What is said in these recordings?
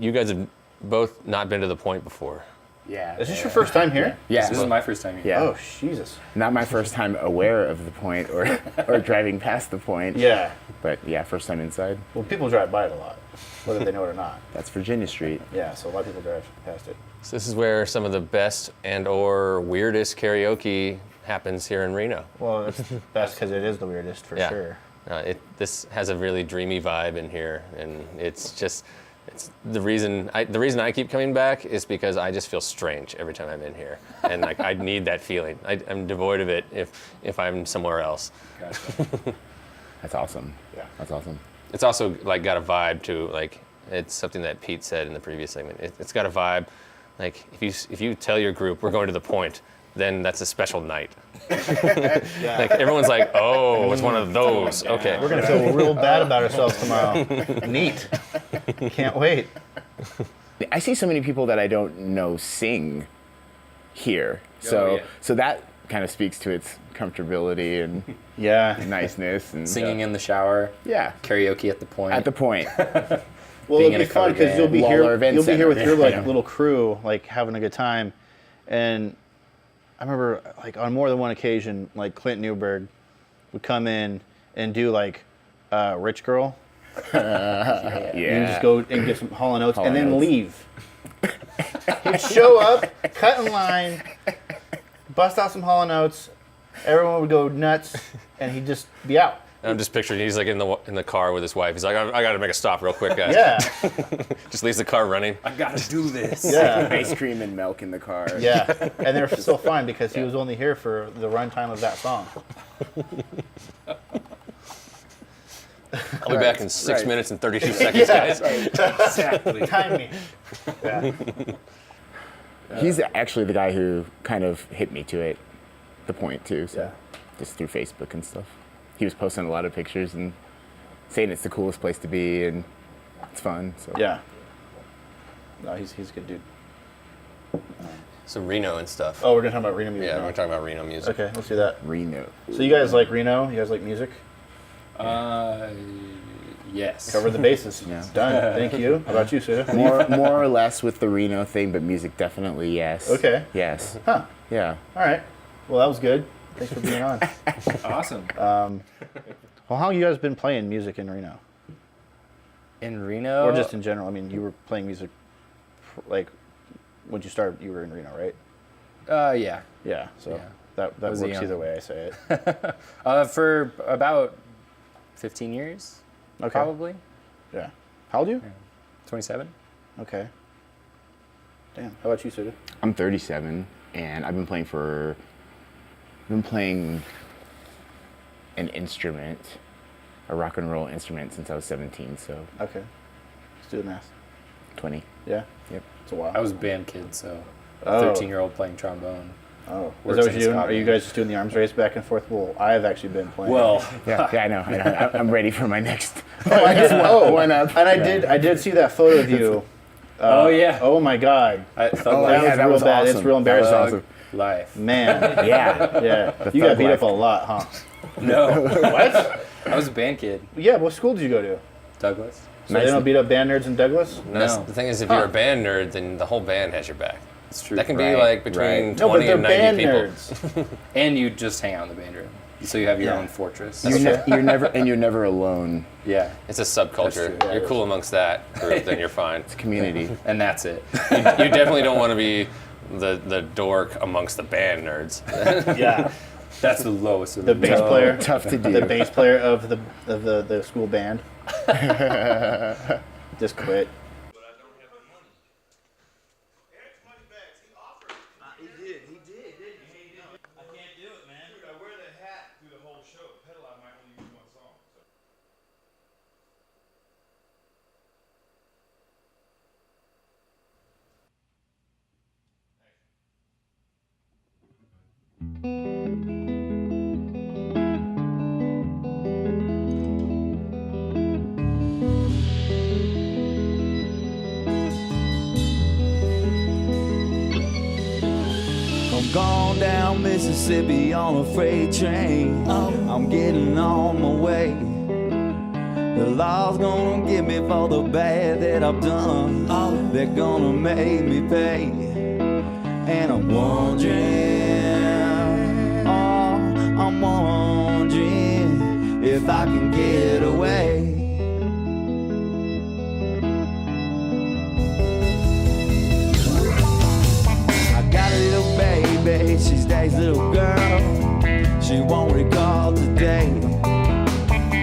you guys have both not been to the Point before. Yeah. Is this your first time here? Yeah. This is my first time here. Yeah. Oh, Jesus. Not my first time aware of the Point or driving past the Point. Yeah. But yeah, first time inside. Well, people drive by it a lot, whether they know it or not. That's Virginia Street. Yeah, so a lot of people drive past it. So this is where some of the best and or weirdest karaoke happens here in Reno. Well, it's best because it is the weirdest for sure. This has a really dreamy vibe in here, and it's the reason I keep coming back is because I just feel strange every time I'm in here, and like I need that feeling. I'm devoid of it if I'm somewhere else. Gotcha. That's awesome. Yeah. That's awesome. It's also like got a vibe too. Like it's something that Pete said in the previous segment. It's got a vibe. Like if you tell your group we're going to the Point, then that's a special night. Yeah. Like everyone's like, oh, it's one of those. Okay. We're going to feel real bad about ourselves tomorrow. Neat. Can't wait. I see so many people that I don't know sing here. So that kind of speaks to its comfortability and niceness and Singing in the shower. Yeah. Karaoke at the Point. At the Point. Well, Being it'll in be a fun cover because you'll band. be Lawler here. Event You'll be here with Center. your Yeah. little crew, like having a good time. And I remember, like on more than one occasion, like Clint Newberg would come in and do like "Rich Girl." Yeah. And just go and get some Hall & Oates Hall and & then Oates. leave. He'd show up, cut in line, bust out some Hall & Oates. Everyone would go nuts, and he'd just be out. And I'm just picturing he's like in the car with his wife. He's like, I got to make a stop real quick, guys. Yeah, Just leaves the car running. I gotta do this. yeah, Ice cream and milk in the car. yeah. And they're still fine because he was only here for the runtime of that song. I'll be back in 6 right. minutes and 32 seconds, guys. Exactly. Time me. Yeah. He's actually the guy who kind of hit me to it, the Point too. So just through Facebook and stuff. He was posting a lot of pictures and saying it's the coolest place to be and it's fun. So Yeah. No, he's a good dude. So Reno and stuff. Oh, we're gonna talk about Reno music. Yeah, now. we're talking about Reno music. Okay, let's do that. Reno. So you guys like Reno? You guys like music? Yes. Cover the bases. Yeah. Done. Thank you. How about you, Suda? More or less with the Reno thing, but music definitely yes. Okay. Yes. Huh. Yeah. All right. Well, that was good. Thanks for being on. Awesome. Well, how long have you guys been playing music in Reno? In Reno. Or just in general? I mean, you were playing music, like, when you started, you were in Reno, right? Yeah. Yeah. So Yeah. that Was a works young- either way I say it. For about 15 years. Okay. Probably. Yeah. How old are you? 27. Okay. Damn. How about you, Suda? I'm 37 and I've been playing an instrument, a rock and roll instrument since I was 17, so Okay. Let's do the math. 20. Yeah? Yep. It's a while. I was a band kid, so Oh. 13-year-old playing trombone. Oh. Is Works that what in you're doing? Are Scotland. you guys just doing the arms race back and forth? Well, I have actually been playing. Well, Yeah, I know. I'm ready for my next I did. one up. And I did see that photo of you. oh yeah. Oh my God. I thought Oh, like yeah, that real was bad. awesome. It's real That was embarrassing. awesome. life. Man. Yeah. Yeah. You got thug beat life. up a lot, huh? No. What? I was a band kid. Yeah. What school did you go to? Douglas. So they don't beat up band nerds in Douglas? No. The thing is, if you're a band nerd, then the whole band has your back. It's true. That can be Right, like between right. 20 No, but they're and 90 band people. nerds. And you just hang out in the band room. So you have your Yeah. own fortress. You're never alone. Yeah. It's a subculture. That's true. You're cool amongst that group, then you're fine. It's a community. And that's it. You definitely don't want to be the dork amongst the band nerds. Yeah. That's the lowest of The bass player. Tough to do. The bass player of the school band. Just quit. But I don't have the money. Eric's money bags. He offered. He did, didn't he? I can't do it, man. Dude, I wear the hat through the whole show. Pedal, I might only use one song. So. I'm gone down Mississippi on a freight train. I'm getting on my way. The law's gonna get me for the bad that I've done. They're gonna make me pay. And I'm wondering, oh, I'm wondering if I can get away. I got a little baby, she's Daddy's little girl. She won't recall today.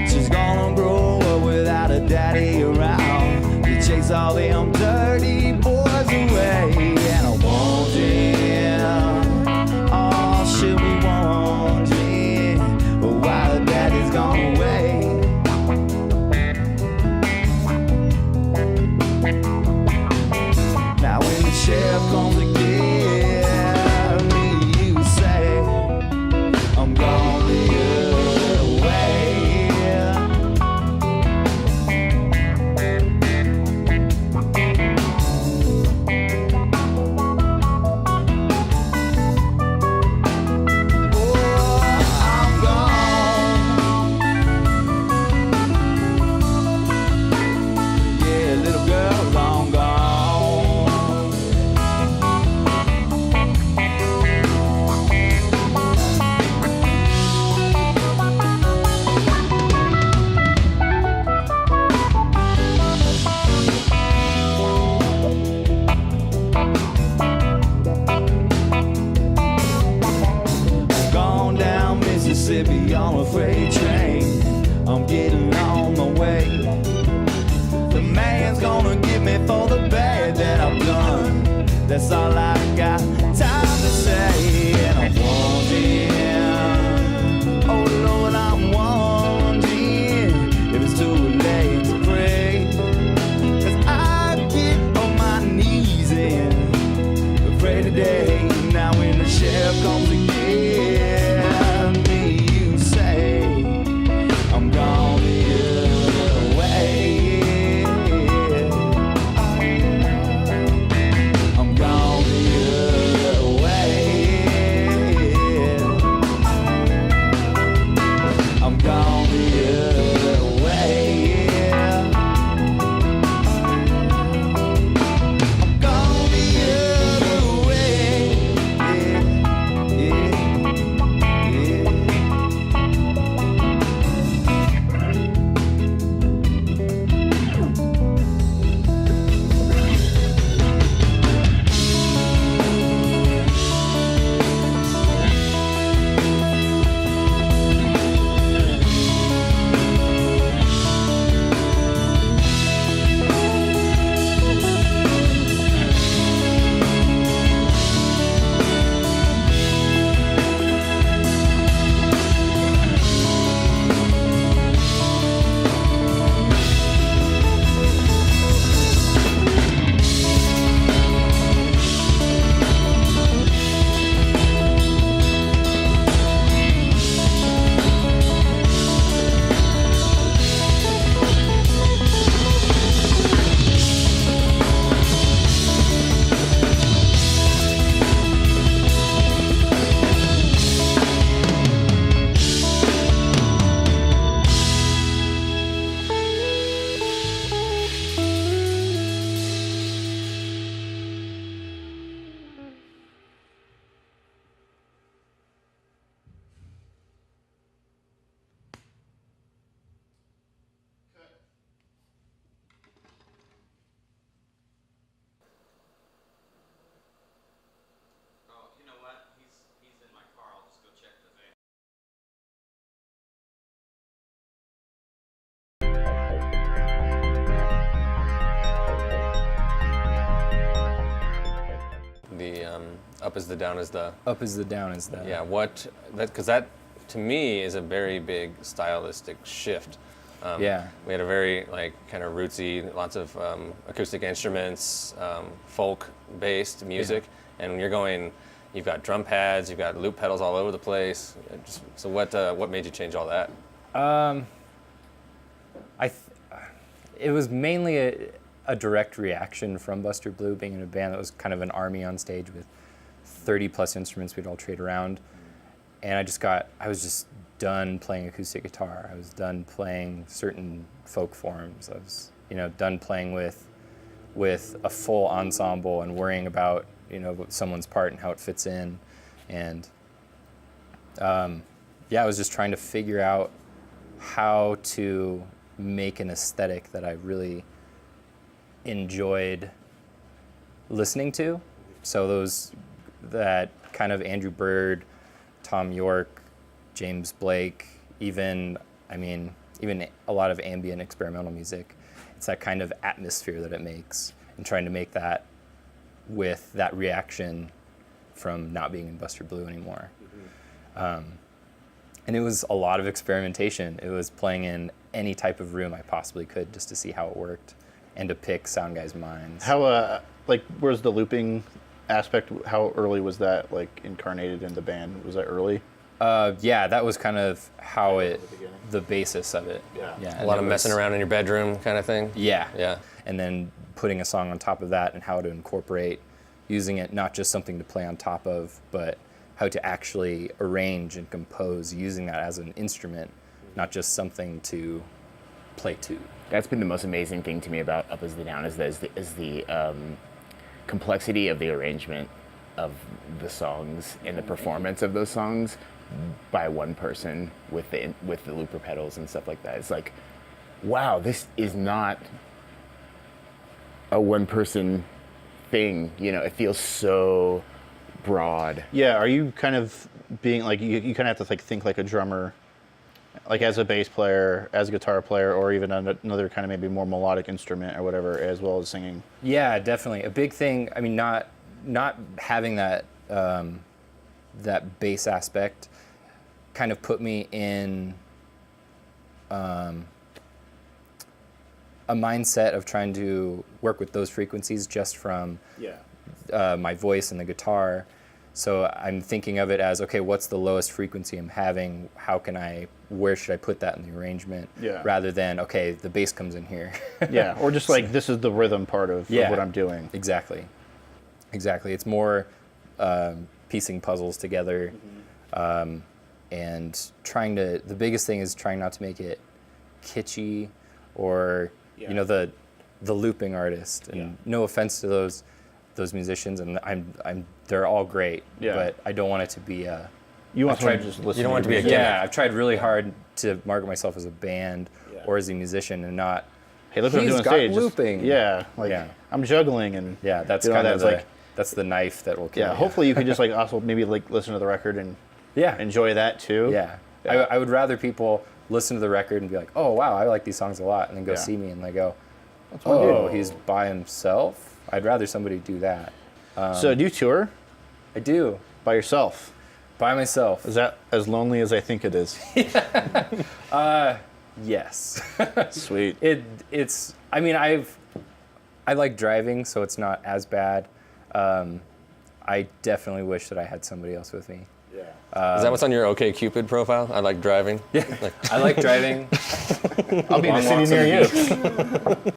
She's gonna grow up without a daddy around to chase all them dirty boys away. And I'm wondering, oh, she'll be wondering why her daddy's gone away. Now when the sheriff comes to get me, you say I'm gonna be away. Mississippi on a freight train. I'm getting on my way. The man's gonna get me for the bad that I've done. That's all I got time to say. And I'm wondering, oh Lord, I'm wondering if it's too late to pray. 'Cause I get on my knees and pray today. Now when the sheriff comes again, I'm gonna be away. I'm gonna be away. I'm gonna be away. I'm gonna be away. Yeah, yeah. The up is the down is the. Up is the down is the. Yeah, because that to me is a very big stylistic shift. Yeah. We had a very kind of rootsy, lots of acoustic instruments, folk-based music, and when you're going, you've got drum pads, you've got loop pedals all over the place. So what made you change all that? It was mainly a direct reaction from Buster Blue, being in a band that was kind of an army on stage with 30 plus instruments we'd all trade around. And I was just done playing acoustic guitar. I was done playing certain folk forms. I was, done playing with a full ensemble and worrying about, someone's part and how it fits in. And I was just trying to figure out how to make an aesthetic that I really enjoyed listening to. So that kind of Andrew Bird, Tom York, James Blake, even a lot of ambient experimental music. It's that kind of atmosphere that it makes, and trying to make that with that reaction from not being in Buster Blue anymore. And it was a lot of experimentation. It was playing in any type of room I possibly could just to see how it worked and to pick sound guys' minds. How, where's the looping aspect? How early was that, incarnated in the band? Was that early? That was kind of how the basis of it. A lot of messing around in your bedroom kind of thing. Yeah. And then putting a song on top of that and how to incorporate, using it not just something to play on top of, but how to actually arrange and compose, using that as an instrument, not just something to play to. That's been the most amazing thing to me about Up Is the Down is the complexity of the arrangement of the songs and the performance of those songs by one person with the looper pedals and stuff like that. It's like, wow, this is not a one-person thing. It feels so broad. Yeah, are you kind of being you kind of have to think like a drummer, as a bass player, as a guitar player, or even another kind of maybe more melodic instrument or whatever, as well as singing? Yeah, definitely. A big thing, not having that that bass aspect kind of put me in a mindset of trying to work with those frequencies just from my voice and the guitar. So I'm thinking of it as, okay, what's the lowest frequency I'm having? Where should I put that in the arrangement? Yeah. Rather than, okay, the bass comes in here. Yeah, or just this is the rhythm part of what I'm doing. Exactly. It's more piecing puzzles together, and the biggest thing is trying not to make it kitschy or, the looping artist. And no offense to those musicians, and they're all great, but I don't want it to be a... You want to just listen. You don't want it to be a Yeah, gimmick. I've tried really hard to market myself as a band or as a musician and not... Hey, look what I'm He's doing got stage. looping. I'm juggling and... Yeah, that's doing all kind of that. that's the knife that will kill Yeah, you. hopefully you can just also maybe listen to the record and enjoy that too. Yeah. I would rather people listen to the record and be like, oh, wow, I like these songs a lot, and then go see me and they go, oh, he's by himself? I'd rather somebody do that. So do you tour I do. by yourself? By myself. Is that as lonely as I think it is? Yes. Sweet. I like driving, so it's not as bad. I definitely wish that I had somebody else with me. Yeah. Is that what's on your OkCupid profile? I like driving. Yeah. I like driving. I'll be in the city walks on near the you.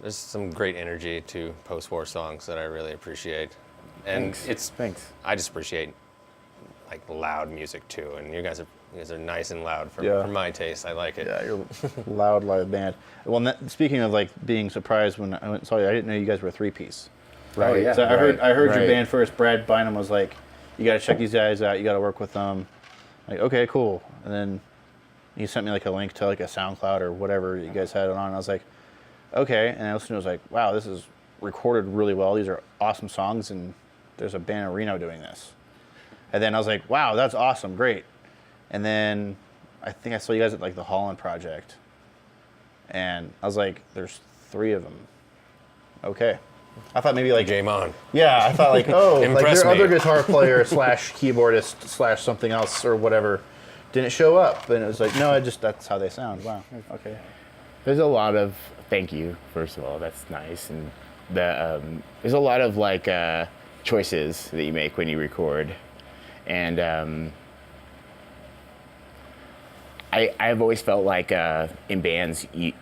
there's some great energy to post-war songs that I really appreciate, and Thanks. I just appreciate like loud music too, and you guys are nice and loud for my taste. I like it. Yeah, you're a loud band. Well, speaking of like being surprised when I went and saw you, I didn't know you guys were a three-piece. Right. Yeah. So I heard your right. band first. Brad Bynum was like, "You got to check these guys out. You got to work with them." Like, okay, cool. And then he sent me like a link to like a SoundCloud or whatever you guys had it on. And I was like, okay. And I listened to it, I was like, wow, this is recorded really well. These are awesome songs, and there's a band in Reno doing this. And then I was like, wow, that's awesome, great. And then I think I saw you guys at like the Holland Project, and I was like, there's 3 of them. Okay. I thought maybe like Game on. yeah, I thought like, oh, like Impress their me. other guitar player / keyboardist / something else or whatever didn't show up, and it was like, no, that's how they sound. Wow. Okay. There's a lot of thank you. First of all, that's nice, and there's a lot of like choices that you make when you record, and I've always felt like in bands you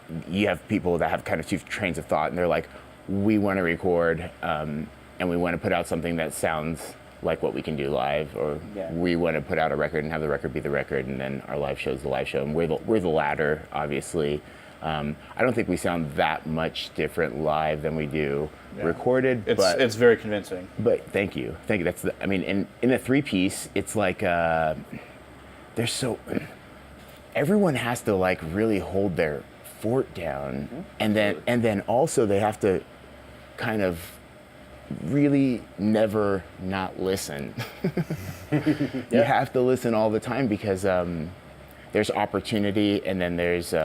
have people that have kind of 2 trains of thought, and they're like, we want to record and we want to put out something that sounds like what we can do live, or we want to put out a record and have the record be the record, and then our live show's the live show, and we're the latter, obviously. I don't think we sound that much different live than we do recorded. It's very convincing. But thank you. That's I mean, in a 3-piece, it's like there's so everyone has to like really hold their fort down, and then also they have to kind of really never not listen. You have to listen all the time, because there's opportunity, and then there's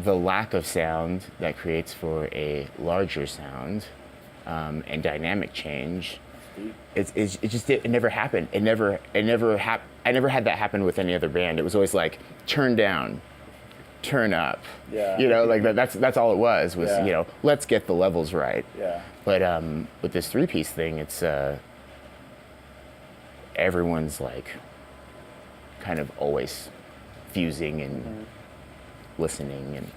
the lack of sound that creates for a larger sound and dynamic change. It never happened. I never had that happen with any other band. It was always like, turn down, turn up. Yeah. You know, like that's all it was, you know, let's get the levels right. Yeah. But with this 3-piece thing, it's everyone's like kind of always fusing and listening and.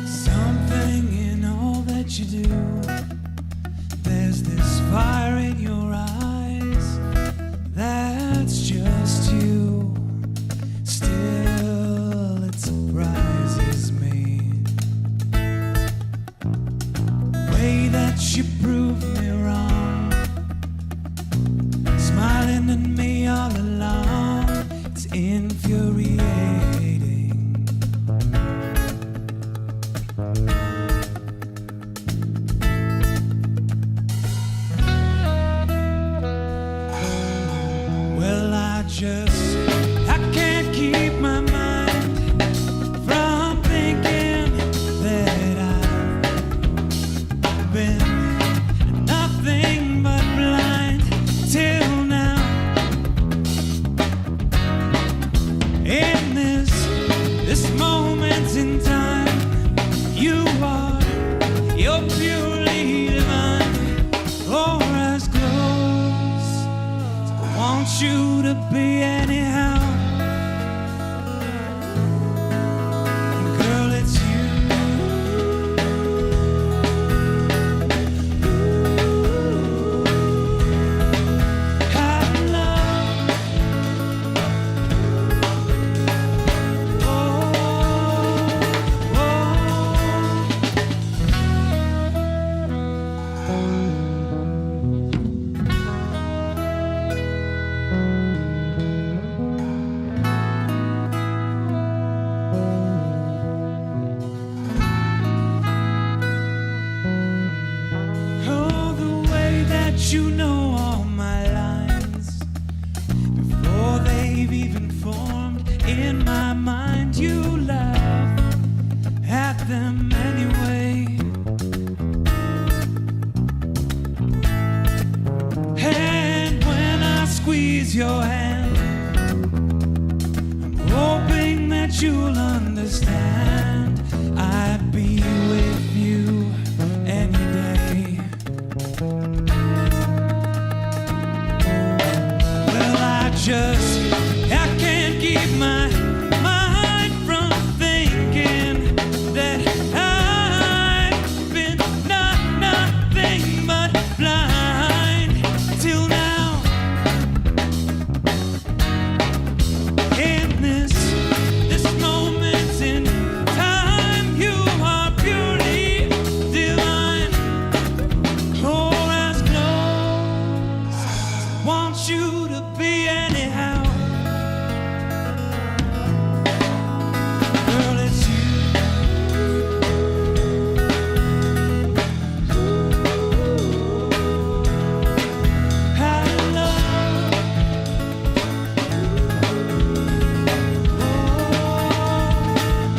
Something in all that you do, there's this fire in your eyes, that's just you. Still, it surprises me, way that you prove me wrong, smiling at me all along, it's infuriating. Well, I can't keep my mind from thinking that I've been nothing but blind till now. In this moment in time, you're purely divine, or as close as I want you to be anyhow. Girl, it's you. I love. Oh, oh. Oh, the way that you know all my lines before they've even formed in my mind. You laugh at like them anyway. And when I squeeze your hand, I'm hoping that you'll understand. I'd be with you any day. Well, I can't keep my mind from thinking that I've been nothing but blind till now. In this moment in time, you are purely divine. Hold as close, want you to be anyhow. Girl, it's you. I love.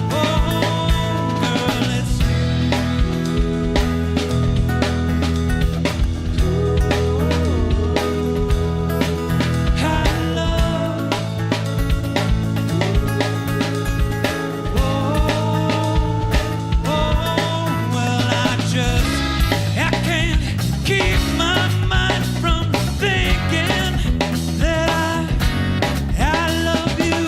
Oh, girl, it's I love. Well, I can't keep my mind from thinking that I love you.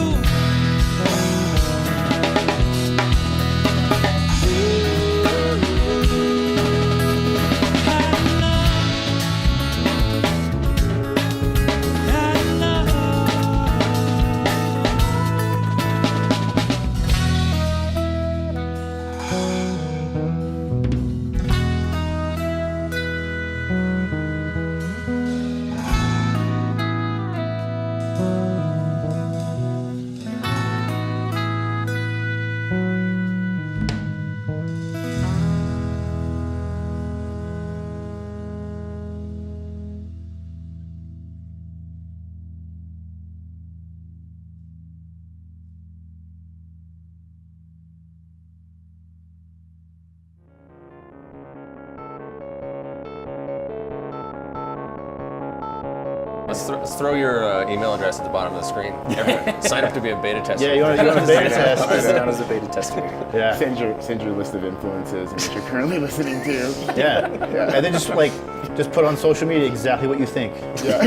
Let's throw your email address at the bottom of the screen. Everyone, sign up to be a beta tester. Yeah, you want to beta test? I know. Down as a beta tester. Yeah. Send your list of influences and what you're currently listening to. Yeah. And then just put on social media exactly what you think. Yeah.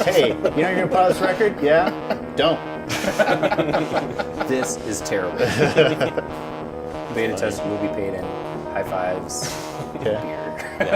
Hey, you know you're gonna put out this record? Yeah? Don't. This is terrible. Beta test will be paid in high fives. Okay. Beer.